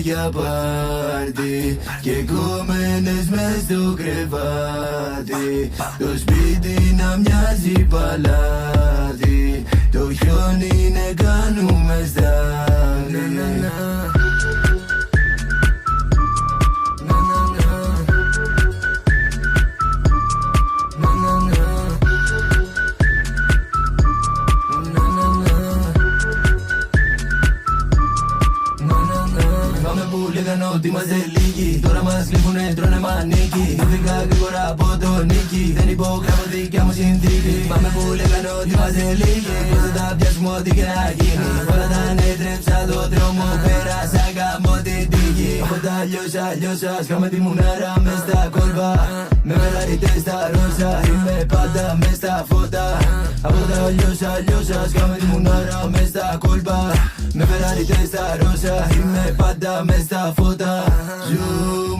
Για πάρτι και κόμενες μες στο κρεβάτι. Το σπίτι να μοιάζει παλάτι, το χιόνι ναι κάνουμε στάνι. Λέγανε ότι είμαστε λίγοι, τώρα μας λείπουνε, τρώνε μανίκι. Δώθηκα γρήγορα από το νίκη, δεν υπογράφω δικιά μου συνθήκη. Πάμε που λέγανε ότι είμαστε λίγοι, πώς θα τα πιάσουμε ό,τι και να γίνει. Όλα τα ανέτρεψα το δρόμο, πέρασα γαμώ την τύχη. Από τα λιώσα, σκάμε τη μουνάρα μες στα κόλπα. Με μελαριτές στα ρόζα, είμαι πάντα μες στα φώτα. Από τα λιώσα, σκάμε τη μουνάρα μες στα κόλπα. Με μελαριτές στα ρόζα, είμαι πάντα μες στα φώτα. Ζω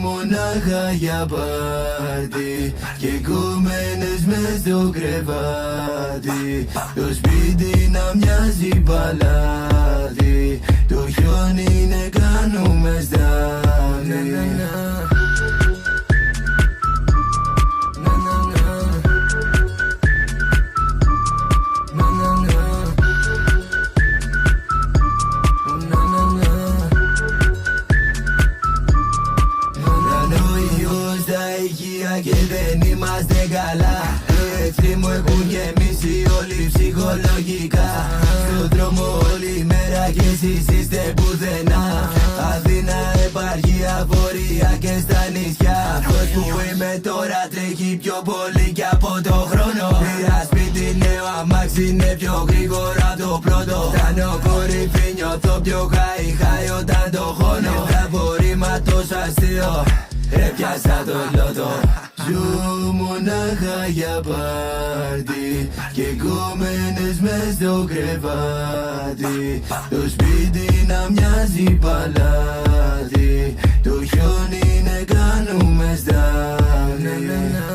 μονάχα για πάρτι και κομμένες μες στο κρεβάτι. Το σπίτι να μοιάζει παλάτι, το χιόνι ναι κάνουμε στάνι. Και δεν είμαστε καλά, έτσι μου έχουν γεμίσει όλοι ψυχολογικά. Στον δρόμο όλη μέρα κι εσείς είστε πουθενά. Αθήνα, επαρχία, βορεία και στα νησιά. Αυτός που είμαι τώρα τρέχει πιο πολύ κι από το χρόνο. Πήρα σπίτι νέο αμάξι, είναι πιο γρήγορα το πρώτο. Φτάνω κορυφή, νιώθω πιο χάι όταν το χώνω. Τα απορρίμματος αστείο, έπιασα το λότο. Ζω μονάχα για πάρτι και κομμένες μες στο κρεβάτι. Το σπίτι να μοιάζει παλάτι, το χιόνι ναι κάνουμε στάνι.